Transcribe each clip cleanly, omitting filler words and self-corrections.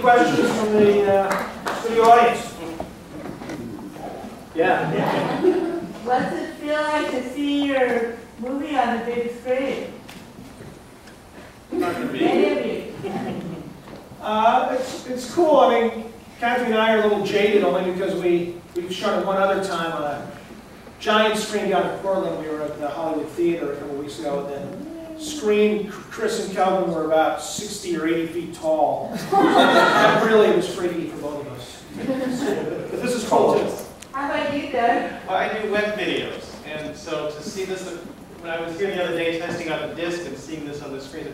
questions from the studio audience? Yeah. What's it feel like to see your movie on the big screen? Not gonna be. Maybe. It's cool. I mean, Kathy and I are a little jaded only because we've shown it one other time on a giant screen down in Portland. We were at the Hollywood Theater a couple weeks ago, and then screen, Chris and Kelvin were about 60 or 80 feet tall. That really was freaky for both of us. But this is cool too. How about you, Doug? I do web videos, and so to see this, when I was here the other day testing out the disc and seeing this on the screen,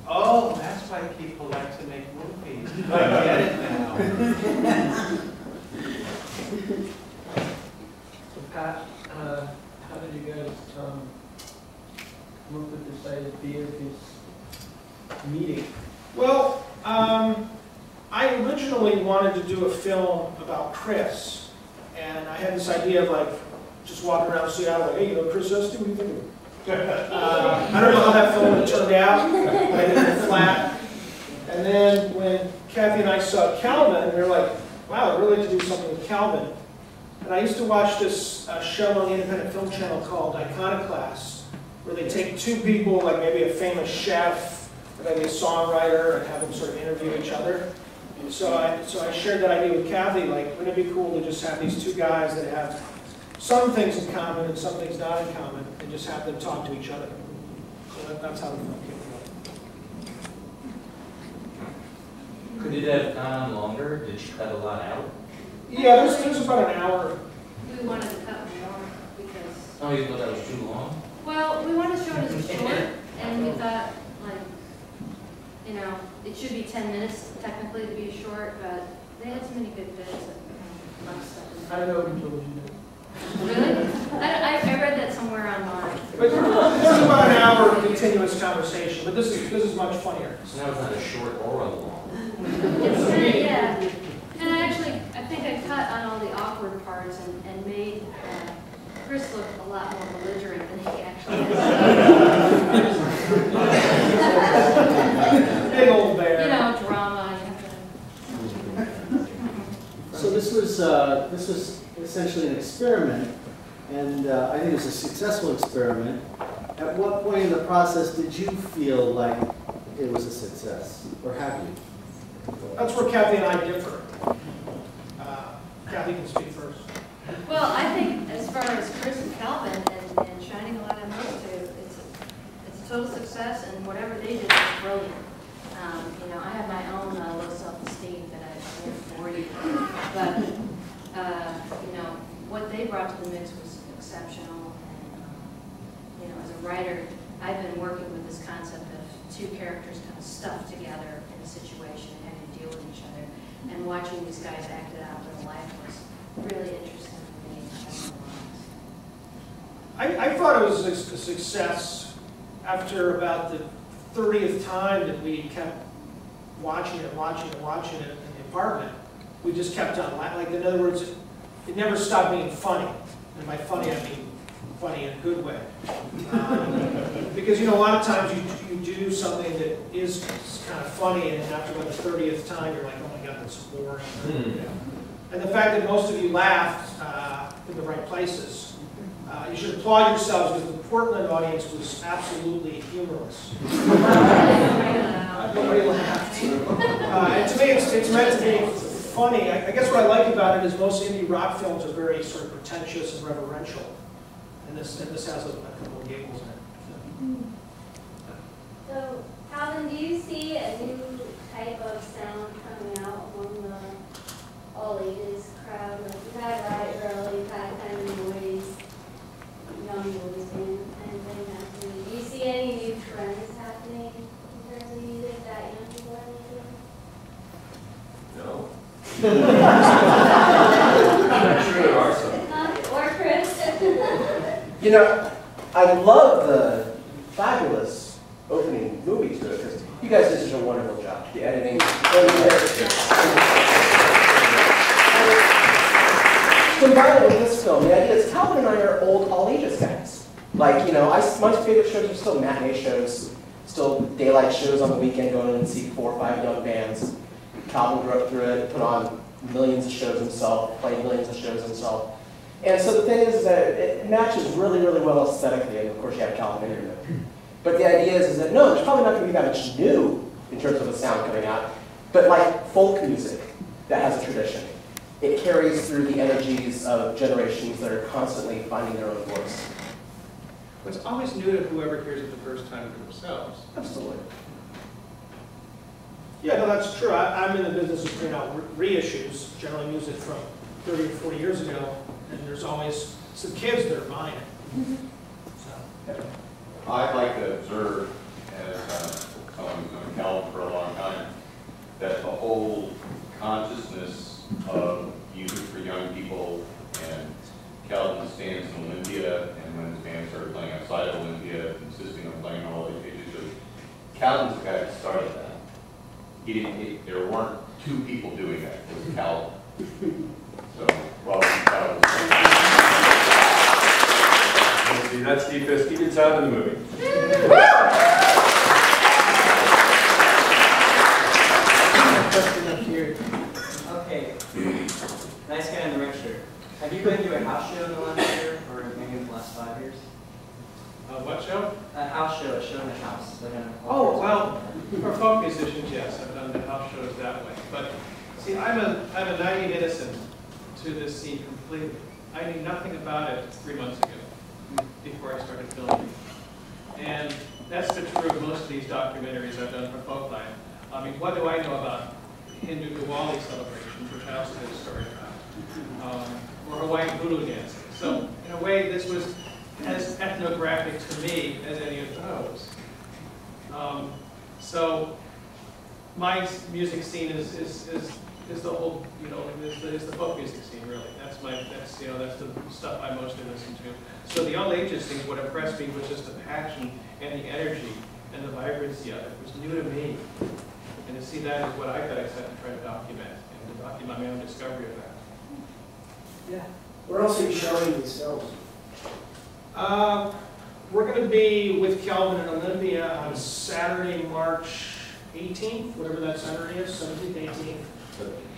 oh, that's why people like to make movies. I get it now. So Pat, how did you guys come up with this idea of this meeting? Well, I originally wanted to do a film about Chris. And I had this idea of like just walking around Seattle, like, hey, you know, Chris Ester, what do you think of him? I don't know how that film turned out. I did it flat. And then when Kathy and I saw Calvin, we were like, wow, I'd really like to do something with Calvin. And I used to watch this show on the Independent Film Channel called Iconoclast, where they take two people, like maybe a famous chef, or maybe a songwriter, and have them sort of interview each other. So I shared that idea with Kathy, like, wouldn't it be cool to just have these two guys that have some things in common and some things not in common, and just have them talk to each other. So that's how the film came about. Could it have gone on longer? Did you cut a lot out? Yeah, there's about an hour. We wanted to cut more because... Oh, you thought that was too long? Well, we wanted to show it as a short, and we thought, like, you know, it should be 10 minutes technically to be a short, but they had so many good bits that left stuff in I there. know who told you that. Really? I read that somewhere online. But this is about an hour of continuous conversation, but this is much funnier. So now it's not a short or a long. It's yeah. And I think I cut on all the awkward parts and made Chris look a lot more belligerent than he actually is. Big old bear. You know, drama. So this was essentially an experiment, and I think it was a successful experiment. At what point in the process did you feel like it was a success, or have you? That's where Kathy and I differ. Kathy can speak first. Well, I think as far as Chris and Calvin and shining a light on those two, it's a total success, and whatever they did was brilliant. You know, I have my own low self-esteem that I won't bore you with, but you know, what they brought to the mix was exceptional. And you know, as a writer, I've been working with this concept of two characters kind of stuffed together in a situation and having to deal with each other, and watching these guys act it out in real life was really interesting for me. I thought it was a success after about the 30th time that we kept watching it in the apartment. We just kept on, like, in other words, it never stopped being funny. And by funny, I mean funny in a good way. Because, you know, a lot of times you do something that is kind of funny, and then after about the 30th time, you're like, oh my God, that's boring. And the fact that most of you laughed in the right places, you should applaud yourselves, because the Portland audience was absolutely humorless. Nobody laughed. And to me, it's meant to be funny. I guess what I like about it is most indie rock films are very sort of pretentious and reverential. And this has a couple of giggles in it. So, Calvin, do you see a new type of sound coming out among the all ages crowd? Like, you had Riot Girl, you had kind of noise, young boys band, anything happening. Do you see any new trends happening in terms of music that young people are making? No. I'm sure there are some. Or Chris. You know, I love the fabulous opening movie to it, because you guys did such a wonderful job. The editing. Combined with this film, the idea is Calvin and I are old all ages guys. Like, you know, my favorite shows are still matinee shows, still daylight shows on the weekend, going in and see 4 or 5 young bands. Calvin grew up through it, put on millions of shows himself, played millions of shows himself. And so the thing is that it matches really, really well aesthetically, and of course you have Calvin in there. But the idea is that no, there's probably not going to be that much new in terms of the sound coming out, but like folk music that has a tradition. It carries through the energies of generations that are constantly finding their own voice. It's always new to whoever hears it the first time for themselves. Absolutely. Yeah, no, that's true. I'm in the business of putting out reissues, generally music from 30 or 40 years ago, and there's always some kids that are buying it. So. I'd like to observe, as someone who's known Calvin for a long time, that the whole consciousness of music for young people and Calvin's stance in Olympia, and when his band started playing outside of Olympia, insisting on playing all the ages shows, Calvin's the guy that started that. There weren't two people doing that. It was Calvin. So, welcome, Calvin. See, that's Steve Fisk. He did sound in the movie. Question up here. Okay. Nice guy in the red shirt. Have you been to a house show in the last year, or maybe in the last 5 years? What show? A house show, a show in a house. Like Oh, well, for folk musicians, yes, I've done the house shows that way. But see, I'm a naive innocent to this scene completely. I knew nothing about it 3 months ago, before I started filming. And that's been true of most of these documentaries I've done for Folklife. I mean, what do I know about Hindu Diwali celebrations, which I also did a story about, or Hawaiian voodoo dancing? So, in a way, this was as ethnographic to me as any of those. So my music scene is the whole, you know, is the folk music scene really. That's the stuff I mostly listen to. So the all ages thing, what impressed me was just the passion and the energy and the vibrancy of it. It was new to me. And to see that is what I got excited to try to document, and to document my own discovery of that. Yeah. Where else are you showing these films? We're going to be with Calvin in Olympia on Saturday, March 18th, whatever that Saturday is, 17th, 18th.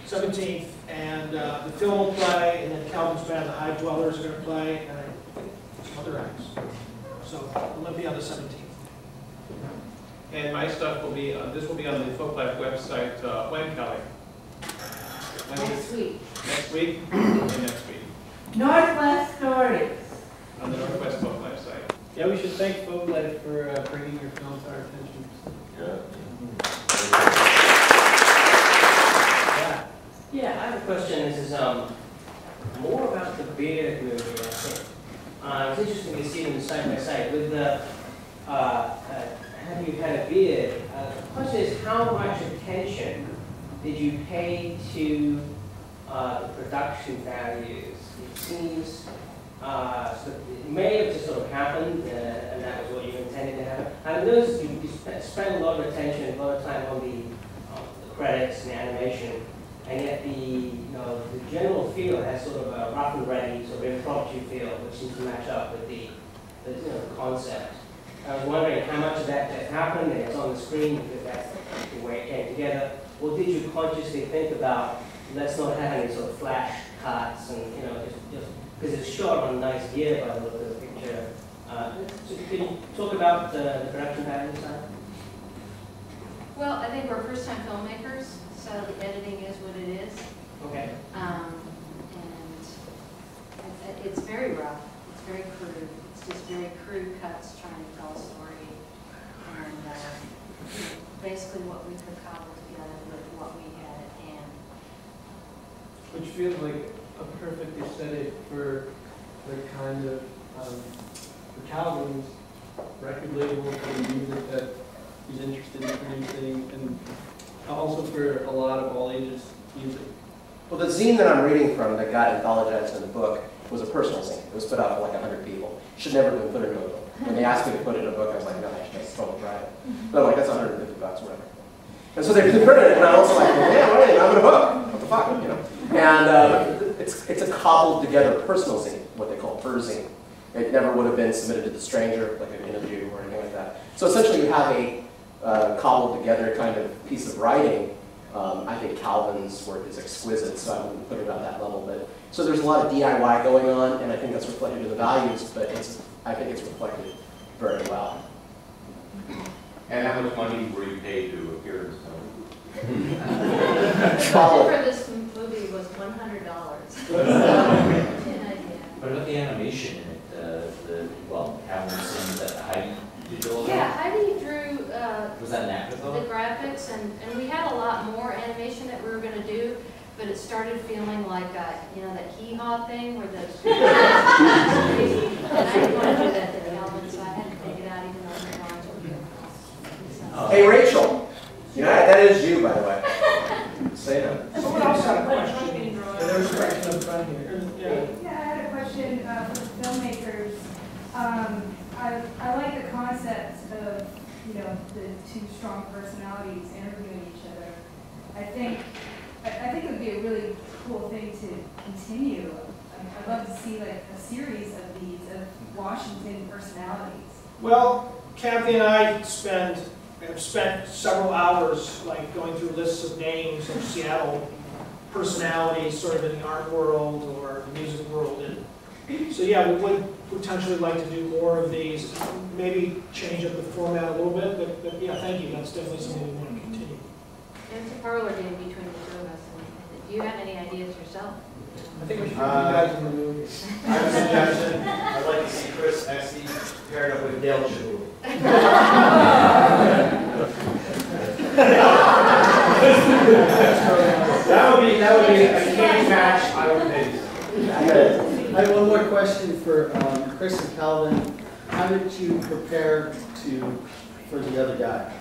17th, and the film will play, and then Calvin's band, the High Dwellers, are going to play, and I think some other acts. So Olympia on the 17th. And my stuff will be, this will be on the Folklife website, when, Kelly? Next week. Next week? Okay, next week. Northwest Stories. On the Northwest Folklife site. Yeah, we should thank Folklife for bringing your film to our attention. Yeah, I have a question. This is more about the beard movie, I think. It's interesting to see them side by side. With the having you had a beard, the question is how much attention did you pay to the production values? It seems it may have just sort of happened, and that was what you intended to happen. I noticed you spent a lot of attention, a lot of time on the credits and the animation, and yet the general feel has sort of a rough and ready, sort of impromptu feel, which seems to match up with the concept. I was wondering how much of that just happened and it's on the screen because that's the way it came together, or did you consciously think about let's not have any sort of flash cuts and just because it's shot on nice gear by the look of the picture. So can you talk about the production value side? Well, I think we're first-time filmmakers, so the editing is what it is. Okay. And it's very rough. It's very crude. It's just very crude cuts trying to tell a story. And basically what we could cobble together with what we had at hand. Which feels like a perfect aesthetic for the kind of for Calvin's record label, for the music that he's interested in producing, and also for a lot of all ages music. Well, the zine that I'm reading from that got anthologized in the book was a personal zine. It was put out for like 100 people. Should never have been put into a book. When they asked me to put it in a book, I was like, no, I should just totally try it. But I'm like, that's $150, whatever. And so they printed it, and I was like, well, yeah, wait, I'm in a book. What the fuck, And it's a cobbled together personal zine, what they call zine. It never would have been submitted to the stranger, like an interview or anything like that. So essentially you have a cobbled together kind of piece of writing I think Calvin's work is exquisite, so I wouldn't put it on that level. But so there's a lot of DIY going on, and I think that's reflected in the values, but I think it's reflected very well. And how much money were you paid to appear in this film? The budget for this movie was $100. What about the animation in it? Well, Calvin sings that Heidi did all Yeah, that? Heidi drew Was that an the afterthought? graphics, and we had a lot more animation that we were going to do, but it started feeling like, you know, that hee-haw thing where the... And I didn't want to do that to Calvin, so I had to take it out even though the lines were good. So- Hey, Rachel. You know, that is you, by the way. Say that. Someone else had a question. There's a question up front here. Yeah. Yeah, I had a question for the filmmakers. I like the concept of, you know, the two strong personalities interviewing each other. I think it would be a really cool thing to continue. I'd love to see like a series of these of Washington personalities. Well, Kathy and I have spent several hours like going through lists of names of Seattle personalities, sort of in the art world or the music world. And so yeah, we would potentially like to do more of these, maybe change up the format a little bit, but yeah, thank you. That's definitely something we want to continue. It's a parlor game between the two of us. And do you have any ideas yourself? I think we should put you guys in the movie. I have a suggestion. I'd like to see Chris Estes paired up with Dale Chu. That would be a candy match. I would pay. I have one more question for Chris and Calvin. How did you prepare for the other guy?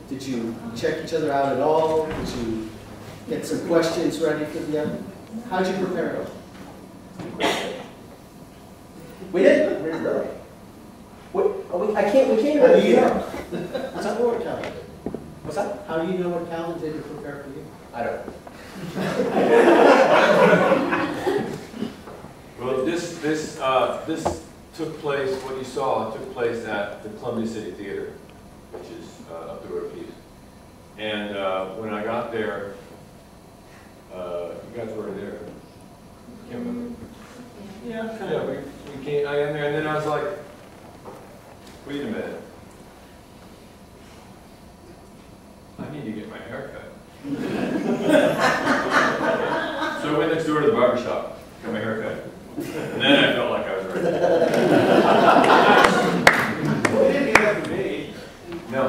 Did you check each other out at all? Did you get some questions ready for the other? How did you prepare? We did. Really? We can't even. How do you know? What's that what Calvin did? What's that? How do you know what Calvin did to prepare for you? I don't. Well, this took place, what you saw took place at the Columbia City Theater, which is up the road a piece. And when I got there, you guys were already there. Can't remember. Yeah, we came, I got there, and then I was like, wait a minute. I need to get my hair cut. So I went next door to the barber shop, got my hair cut. And then I felt like I was ready. You didn't do that for me. No.